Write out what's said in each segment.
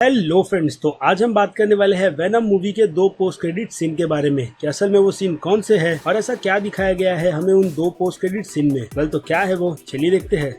Hello friends, तो आज हम बात करने वाले हैं वेनम मूवी के दो पोस्ट क्रेडिट सीन के बारे में कि असल में वो सीन कौन से है और ऐसा क्या दिखाया गया है हमें उन दो पोस्ट क्रेडिट सीन में। वेल, तो क्या है वो, चलिए देखते हैं।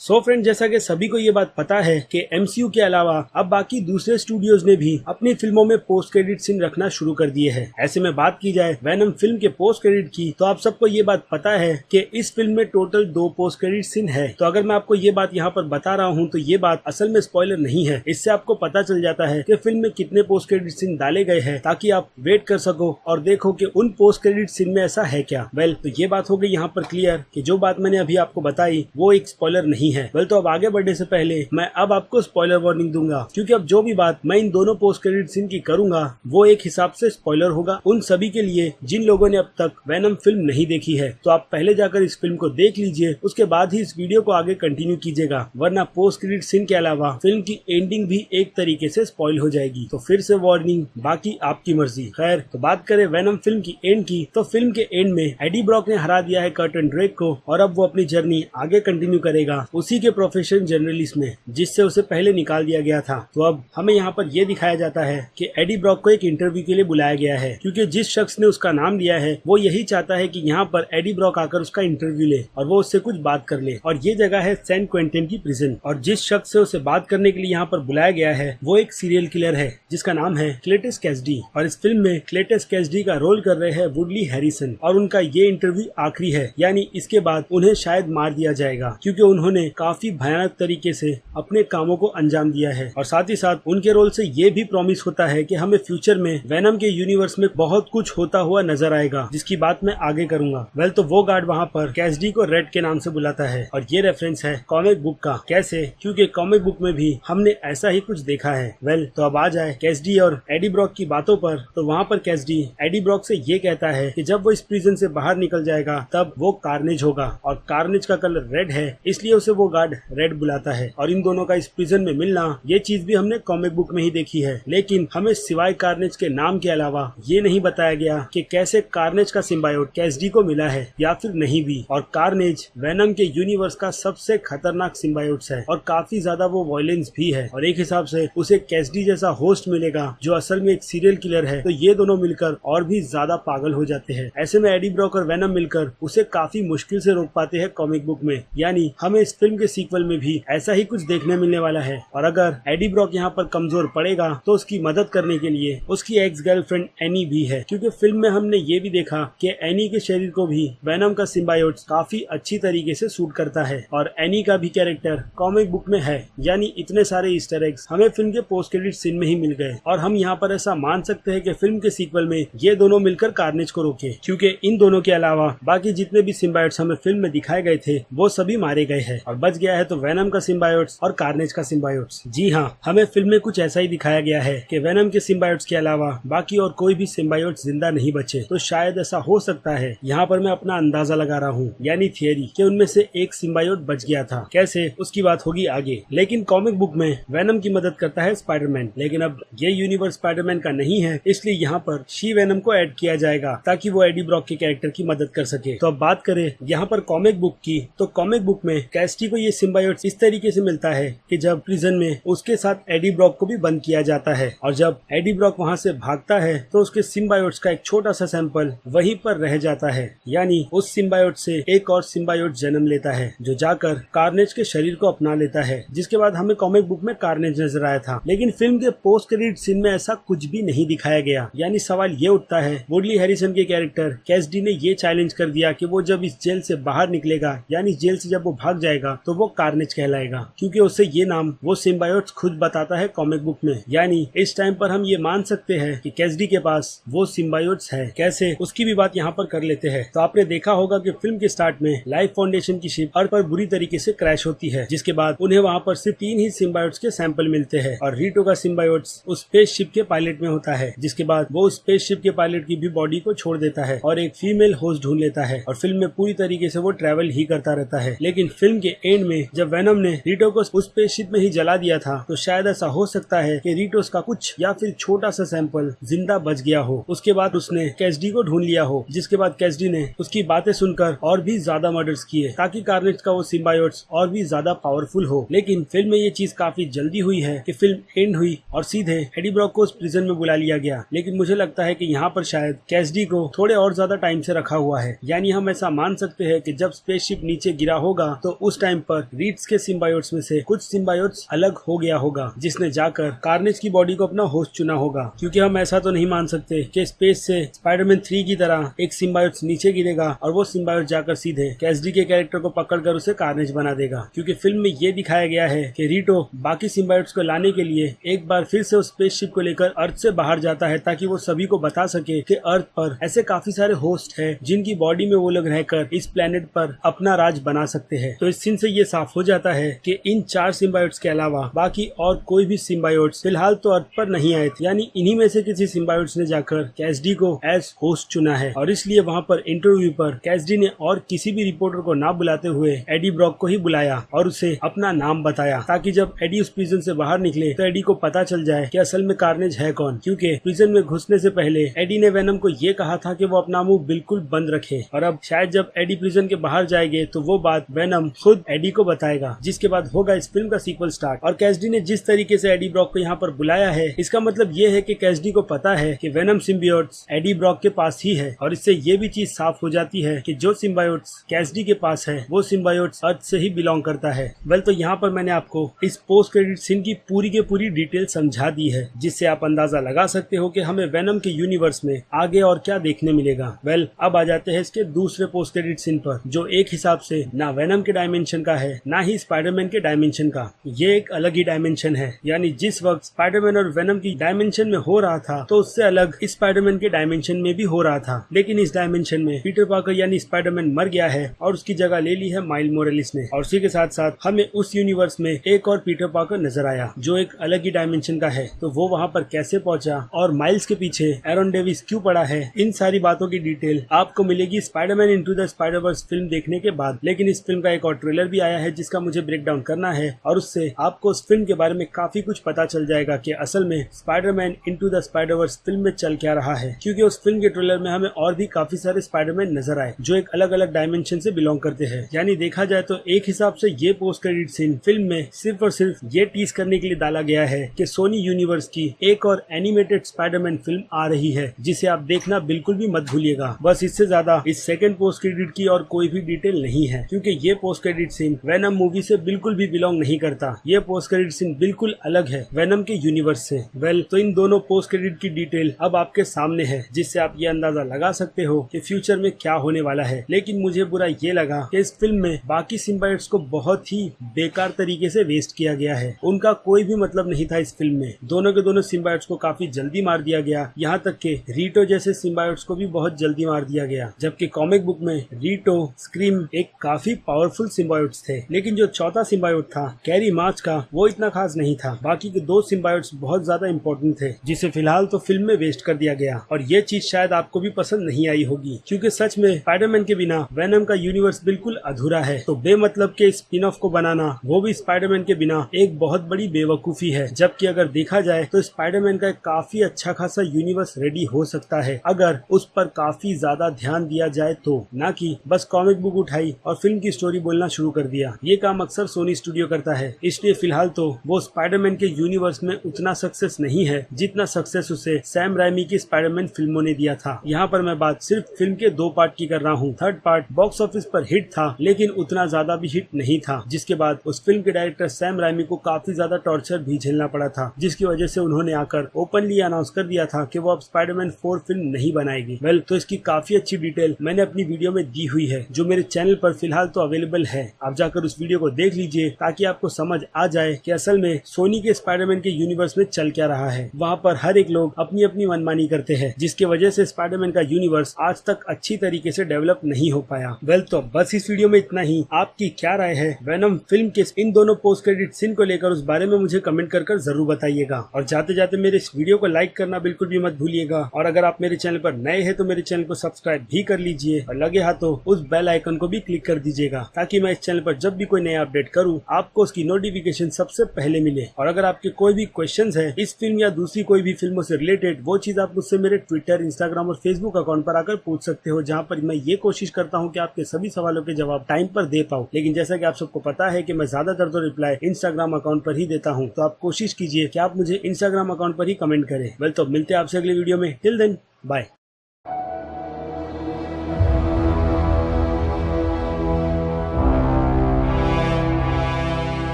सो फ्रेंड, जैसा कि सभी को ये बात पता है कि एमसीयू के अलावा अब बाकी दूसरे स्टूडियोज ने भी अपनी फिल्मों में पोस्ट क्रेडिट सीन रखना शुरू कर दिए हैं। ऐसे में बात की जाए वेनम फिल्म के पोस्ट क्रेडिट की, तो आप सबको ये बात पता है कि इस फिल्म में टोटल 2 पोस्ट क्रेडिट सीन है। तो अगर मैं आपको ये बात यहाँ पर बता रहा हूँ तो ये बात असल में स्पॉइलर नहीं है। इससे आपको पता चल जाता है कि फिल्म में कितने पोस्ट क्रेडिट सीन डाले गए हैं, ताकि आप वेट कर सको और देखो कि उन पोस्ट क्रेडिट सीन में ऐसा है क्या। वेल, तो ये बात हो गई यहाँ पर क्लियर कि जो बात मैंने अभी आपको बताई वो एक स्पॉइलर नहीं है। वेल, तो अब आगे बढ़ने से पहले मैं अब आपको स्पॉइलर वार्निंग दूंगा, क्योंकि अब जो भी बात मैं इन दोनों पोस्ट क्रेडिट सीन की करूंगा वो एक हिसाब से स्पॉइलर होगा उन सभी के लिए जिन लोगों ने अब तक वेनम फिल्म नहीं देखी है। तो आप पहले जाकर इस फिल्म को देख लीजिए, उसके बाद ही इस वीडियो को आगे कंटिन्यू कीजिएगा, वरना पोस्ट क्रेडिट सीन के अलावा फिल्म की एंडिंग भी एक तरीके से स्पॉइल हो जाएगी। तो फिर से वार्निंग, बाकी आपकी मर्जी। खैर, तो बात करें वेनम फिल्म की एंड की, तो फिल्म के एंड में एडी ब्रॉक ने हरा दिया है कर्टन ड्रेक को और अब वो अपनी जर्नी आगे कंटिन्यू करेगा उसी के प्रोफेशन जर्नलिस्ट में, जिससे उसे पहले निकाल दिया गया था। तो अब हमें यहाँ पर यह दिखाया जाता है कि एडी ब्रॉक को एक इंटरव्यू के लिए बुलाया गया है, क्योंकि जिस शख्स ने उसका नाम लिया है वो यही चाहता है कि यहाँ पर एडी ब्रॉक आकर उसका इंटरव्यू ले और वो उससे कुछ बात कर ले। और ये जगह है सैन क्वेंटिन की प्रिजन, और जिस शख्स से उसे बात करने के लिए यहाँ पर बुलाया गया है वो एक सीरियल किलर है जिसका नाम है क्लेटस कैसिडी। और इस फिल्म में क्लेटस कैसिडी का रोल कर रहे हैं वुडली हैरिसन, और उनका ये इंटरव्यू आखिरी है, यानी इसके बाद उन्हें शायद मार दिया जाएगा, क्योंकि उन्होंने काफी भयानक तरीके से अपने कामों को अंजाम दिया है। और साथ ही साथ उनके रोल से ये भी प्रॉमिस होता है कि हमें फ्यूचर में वेनम के यूनिवर्स में बहुत कुछ होता हुआ नजर आएगा, जिसकी बात मैं आगे करूंगा। वेल, तो वो गार्ड वहाँ पर कैसिडी को रेड के नाम से बुलाता है, और ये रेफरेंस है कॉमिक बुक का। कैसे? क्योंकि कॉमिक बुक में भी हमने ऐसा ही कुछ देखा है। वेल, तो अब आ जाए कैसिडी और एडी ब्रॉक की बातों पर, तो वहाँ पर कैसिडी एडी ब्रॉक से ये कहता है कि जब वो इस प्रिजन से बाहर निकल जाएगा तब वो कार्नेज होगा, और कार्नेज का कलर रेड है, इसलिए उसे वो गार्ड रेड बुलाता है। और इन दोनों का इस प्रिजन में मिलना, ये चीज भी हमने कॉमिक बुक में ही देखी है, लेकिन हमें सिवाय कार्नेज के नाम के अलावा ये नहीं बताया गया कि कैसे कार्नेज का सिम्बायोट कैसिडी को मिला है या फिर नहीं भी। और कार्नेज वेनम के यूनिवर्स का सबसे खतरनाक सिम्बायोट्स है और काफी ज्यादा वो वायलेंस भी है, और एक हिसाब से उसे कैसिडी जैसा होस्ट मिलेगा जो असल में एक सीरियल किलर है। तो ये दोनों मिलकर और भी ज्यादा पागल हो जाते हैं। ऐसे में एडी ब्रॉक और वेनम मिलकर उसे काफी मुश्किल से रोक पाते हैं कॉमिक बुक में, यानी हमें इस फिल्म के सीक्वल में भी ऐसा ही कुछ देखने मिलने वाला है। और अगर एडी ब्रॉक यहाँ पर कमजोर पड़ेगा तो उसकी मदद करने के लिए उसकी एक्स गर्लफ्रेंड एनी भी है, क्योंकि फिल्म में हमने ये भी देखा कि एनी के शरीर को भी वेनम का सिम्बायोट्स काफी अच्छी तरीके से सूट करता है, और एनी का भी कैरेक्टर कॉमिक बुक में है। यानी इतने सारे ईस्टर एग्स हमें फिल्म के पोस्ट क्रेडिट सीन में ही मिल गए, और हम यहाँ पर ऐसा मान सकते हैं कि फिल्म के सीक्वल में ये दोनों मिलकर कार्नेज को रोके, क्योंकि इन दोनों के अलावा बाकी जितने भी सिम्बायोट्स हमें फिल्म में दिखाए गए थे वो सभी मारे गए हैं, और बच गया है तो वेनम का सिम्बायोट्स और कार्नेज का सिम्बायोट्स। जी हाँ, हमें फिल्म में कुछ ऐसा ही दिखाया गया है कि वेनम के सिम्बायोट्स के अलावा बाकी और कोई भी सिम्बायोट्स जिंदा नहीं बचे। तो शायद ऐसा हो सकता है, यहाँ पर मैं अपना अंदाजा लगा रहा हूँ, यानी थियरी, कि उनमें से एक सिम्बायोट बच गया था। कैसे, उसकी बात होगी आगे। लेकिन कॉमिक बुक में वेनम की मदद करता है स्पाइडरमैन, लेकिन अब ये यूनिवर्स स्पाइडरमैन का नहीं है, इसलिए यहाँ पर शी वेनम को ऐड किया जाएगा ताकि वो एडी ब्रॉक के कैरेक्टर की मदद कर सके। तो अब बात करें यहाँ पर कॉमिक बुक की, तो कॉमिक बुक में कैसिडी को ये सिम्बायोट्स इस तरीके से मिलता है कि जब प्रिजन में उसके साथ एडी ब्रॉक को भी बंद किया जाता है, और जब एडी ब्रॉक वहां से भागता है तो उसके सिम्बायोट्स का एक छोटा सा सैंपल वहीं पर रह जाता है, यानी उस सिम्बायोट से एक और सिम्बायोट जन्म लेता है जो जाकर कार्नेज के शरीर को अपना लेता है, जिसके बाद हमें कॉमिक बुक में कार्नेज नजर आया था। लेकिन फिल्म के पोस्ट क्रेडिट सीन में ऐसा कुछ भी नहीं दिखाया गया। यानी सवाल ये उठता है, वुडली हैरिसन के कैरेक्टर कैसिडी ने ये चैलेंज कर दिया कि वो जब इस जेल से बाहर निकलेगा, यानी जेल से जब वो भाग जाएगा, तो वो कार्नेज कहलाएगा, क्योंकि उसे ये नाम वो सिम्बायोट्स खुद बताता है कॉमिक बुक में। यानी इस टाइम पर हम ये मान सकते हैं कि कैसिडी के पास वो सिम्बायोट्स है। कैसे, उसकी भी बात यहाँ पर कर लेते हैं। तो आपने देखा होगा कि फिल्म के स्टार्ट में लाइफ फाउंडेशन की शिप अर्थ पर बुरी तरीके से क्रैश होती है, जिसके बाद उन्हें वहाँ पर सिर्फ 3 ही सिम्बायोट्स के सैंपल मिलते हैं, और रीटो का सिम्बायोट्स उस स्पेस शिप के पायलट में होता है, जिसके बाद वो उस स्पेस शिप के पायलट की भी बॉडी को छोड़ देता है और एक फीमेल होस्ट ढूंढ लेता है, और फिल्म में पूरी तरीके से वो ट्रैवल ही करता रहता है। लेकिन फिल्म के एंड में जब वेनम ने रीटो को उस स्पेसशिप में ही जला दिया था, तो शायद ऐसा हो सकता है कि रीटोस का कुछ या फिर छोटा सा सैंपल जिंदा बच गया हो। उसके बाद उसने कैसिडी को ढूंढ लिया हो, जिसके बाद कैसिडी ने उसकी बातें सुनकर और भी ज्यादा मर्डर्स किए ताकि कार्नेज का वो सिम्बायोट्स और भी ज्यादा पावरफुल हो। लेकिन फिल्म में ये चीज काफी जल्दी हुई है कि फिल्म एंड हुई और सीधे एडी ब्रॉक को उस प्रिजन में बुला लिया गया। लेकिन मुझे लगता है कि यहाँ पर शायद कैसिडी को थोड़े और ज्यादा टाइम से रखा हुआ है, यानी हम ऐसा मान सकते हैं कि जब स्पेसशिप नीचे गिरा होगा तो उस टाइम पर रीड्स के सिम्बायोट्स में से कुछ सिम्बायोट्स अलग हो गया होगा, जिसने जाकर कार्नेज की बॉडी को अपना होस्ट चुना होगा। क्योंकि हम ऐसा तो नहीं मान सकते कि स्पेस से स्पाइडरमैन 3 की तरह एक सिम्बायोट्स नीचे गिरेगा और वो सिम्बायोट जाकर सीधे कैसिडी के कैरेक्टर को पकड़कर उसे कार्नेज बना देगा। क्योंकि फिल्म में ये दिखाया गया है कि रीटो बाकी सिम्बायोट्स को लाने के लिए एक बार फिर से उस स्पेसशिप को लेकर अर्थ से बाहर जाता है ताकि वो सभी को बता सके कि अर्थ पर ऐसे काफी सारे होस्ट है जिनकी बॉडी में वो लोग रहकर इस प्लेनेट पर अपना राज बना सकते हैं। तो इस सीन से ये साफ हो जाता है कि इन 4 सिम्बायोट्स के अलावा बाकी और कोई भी सिम्बायोट्स फिलहाल तो अर्थ पर नहीं आए थे, यानी इन्हीं में से किसी सिम्बायोट्स ने जाकर कैसिडी को एज होस्ट चुना है। और इसलिए वहाँ पर इंटरव्यू पर कैसिडी ने और किसी भी रिपोर्टर को ना बुलाते हुए एडी ब्रॉक को ही बुलाया और उसे अपना नाम बताया, ताकि जब एडी उस प्रिजन से बाहर निकले तो एडी को पता चल जाए कि असल में कार्नेज है कौन। क्योंकि प्रिजन में घुसने से पहले एडी ने वेनम को ये कहा था कि वो अपना मुंह बिल्कुल बंद रखे, और अब शायद जब एडी प्रिजन के बाहर जाएंगे तो वो बात वेनम खुद एडी को बताएगा, जिसके बाद होगा इस फिल्म का सीक्वल स्टार्ट। और कैसिडी ने जिस तरीके से एडी ब्रॉक को यहाँ पर बुलाया है, इसका मतलब ये है कि कैसिडी को पता है कि वेनम सिम्बियोट्स एडी ब्रॉक के पास ही है। और इससे ये भी चीज साफ हो जाती है कि जो सिम्बायोट्स कैसिडी के पास है वो सिम्बायोट्स अर्थ से ही बिलोंग करता है। वेल, तो यहाँ पर मैंने आपको इस पोस्ट क्रेडिट सीन की पूरी के पूरी डिटेल समझा दी है, जिससे आप अंदाजा लगा सकते हो कि हमें वेनम के यूनिवर्स में आगे और क्या देखने मिलेगा। वेल, अब आ जाते हैं इसके दूसरे पोस्ट क्रेडिट सीन पर, जो एक हिसाब से ना वेनम के डायमेंशन का है ना ही स्पाइडरमैन के डायमेंशन का। ये एक अलग ही डायमेंशन है, यानी जिस वक्त स्पाइडरमैन और वेनम की डायमेंशन में हो रहा था तो उससे अलग स्पाइडरमैन के डायमेंशन में भी हो रहा था। लेकिन इस डायमेंशन में पीटर पार्कर यानी स्पाइडरमैन मर गया है और उसकी जगह ले ली है माइल्स मोरेलिस ने। और उसी के साथ साथ हमें उस यूनिवर्स में एक और पीटर पार्कर नजर आया जो एक अलग ही डायमेंशन का है। तो वो वहाँ पर कैसे पहुंचा और माइल्स के पीछे एरन डेविस क्यों पड़ा है, इन सारी बातों की डिटेल आपको मिलेगी Spiderman into the Spider-Verse film देखने के बाद। लेकिन इस फिल्म का एक और ट्रेलर भी आया है जिसका मुझे ब्रेक डाउन करना है, और उससे आपको उस फिल्म के बारे में काफी कुछ पता चल जाएगा कि असल में Spiderman into the Spider-Verse film में चल क्या रहा है। क्योंकि उस फिल्म के ट्रेलर में हमें और भी काफी सारे स्पाइडरमैन नजर आए जो एक अलग अलग डायमेंशन से बिलोंग करते हैं। यानी देखा जाए तो एक हिसाब से ये पोस्ट क्रेडिट सीन फिल्म में सिर्फ और सिर्फ ये टीज करने के लिए डाला गया है कि सोनी यूनिवर्स की एक और एनिमेटेड स्पाइडरमैन फिल्म आ रही है, जिसे आप देखना बिल्कुल भी मत भूलिएगा। बस इससे ज्यादा इस सेकंड पोस्ट क्रेडिट की और कोई भी डिटेल नहीं है, क्योंकि ये post credit scene Venom movie से बिल्कुल भी बिलोंग नहीं करता। ये पोस्ट क्रेडिट सीन बिल्कुल अलग है वेनम के यूनिवर्स से। वेल, तो इन दोनों पोस्ट क्रेडिट की डिटेल अब आपके सामने है, जिससे आप ये अंदाजा लगा सकते हो कि फ्यूचर में क्या होने वाला है। लेकिन मुझे बुरा ये लगा कि इस फिल्म में बाकी सिम्बायोट्स को बहुत ही बेकार तरीके से वेस्ट किया गया है। उनका कोई भी मतलब नहीं था इस फिल्म में। दोनों के दोनों सिम्बायोट्स को काफी जल्दी मार दिया गया, यहाँ तक कि रीटो जैसे सिम्बायोट्स को भी बहुत जल्दी मार दिया गया। जबकि कॉमिक बुक में रीटो, स्क्रीम एक काफी पावरफुल सिम्बायोट्स थे। लेकिन जो चौथा सिम्बायोट था कैरी मार्च का, वो इतना खास नहीं था। बाकी के 2 सिम्बायोट्स बहुत ज्यादा इंपॉर्टेंट थे, जिसे फिलहाल तो फिल्म में वेस्ट कर दिया गया। और ये चीज शायद आपको भी पसंद नहीं आई होगी, क्योंकि सच में स्पाइडरमैन के बिना वेनम का यूनिवर्स बिल्कुल अधूरा है। तो बेमतलब के स्पिन ऑफ को बनाना, वो भी स्पाइडरमैन के बिना, एक बहुत बड़ी बेवकूफी है। जबकि अगर देखा जाए तो स्पाइडरमैन का एक काफी अच्छा खासा यूनिवर्स रेडी हो सकता है अगर उस पर काफी ज्यादा ध्यान दिया जाए तो, ना कि बस कॉमिक बुक उठाई और फिल्म की स्टोरी बोलना शुरू कर दिया। ये काम अक्सर सोनी स्टूडियो करता है, इसलिए फिलहाल तो वो स्पाइडरमैन के यूनिवर्स में उतना सक्सेस नहीं है जितना सक्सेस उसे सैम राइमी की स्पाइडरमैन फिल्मों ने दिया था। यहाँ पर मैं बात सिर्फ फिल्म के 2 पार्ट की कर रहा हूँ। थर्ड पार्ट बॉक्स ऑफिस पर हिट था, लेकिन उतना ज्यादा भी हिट नहीं था, जिसके बाद उस फिल्म के डायरेक्टर सैम राइमी को काफी ज्यादा टॉर्चर भी झेलना पड़ा था, जिसकी वजह से उन्होंने आकर ओपनली अनाउंस कर दिया था कि वो अब स्पाइडरमैन 4 फिल्म नहीं बनाएगी। वेल, तो इसकी काफी अच्छी डिटेल मैंने अपनी वीडियो में दी हुई है, जो मेरे चैनल पर फिलहाल तो अवेलेबल है। आप जाकर उस वीडियो को देख लीजिए ताकि आपको समझ आ जाए कि असल में सोनी के स्पाइडरमैन के यूनिवर्स में चल क्या रहा है। वहाँ पर हर एक लोग अपनी अपनी मनमानी करते हैं, जिसकी वजह से स्पाइडरमैन का यूनिवर्स आज तक अच्छी तरीके से डेवलप नहीं हो पाया। वेल, तो बस इस वीडियो में इतना ही। आपकी क्या राय है वेनम फिल्म के इन दोनों पोस्ट क्रेडिट सीन को लेकर, उस बारे में मुझे कमेंट कर जरूर बताइएगा। और जाते जाते मेरे इस वीडियो को लाइक करना बिल्कुल भी मत भूलिएगा। और अगर आप मेरे चैनल पर नए हैं तो मेरे चैनल को सब्सक्राइब भी कर लीजिए, और लगे हाथों उस बेल आइकन को भी क्लिक कर दीजिएगा, ताकि मैं इस चैनल चैनल पर जब भी कोई नया अपडेट करूँ आपको उसकी नोटिफिकेशन सबसे पहले मिले। और अगर आपके कोई भी क्वेश्चंस है इस फिल्म या दूसरी कोई भी फिल्मों से रिलेटेड, वो चीज आप मुझसे मेरे ट्विटर, इंस्टाग्राम और फेसबुक अकाउंट पर आकर पूछ सकते हो, जहाँ पर मैं ये कोशिश करता हूँ कि आपके सभी सवालों के जवाब टाइम पर दे पाऊँ। लेकिन जैसा कि आप सबको पता है कि मैं ज्यादातर तो रिप्लाई इंस्टाग्राम अकाउंट पर ही देता हूँ, तो आप कोशिश कीजिए कि आप मुझे इंस्टाग्राम अकाउंट पर ही कमेंट करें। वेल, तो मिलते हैं आपसे अगले वीडियो में। Till then, bye.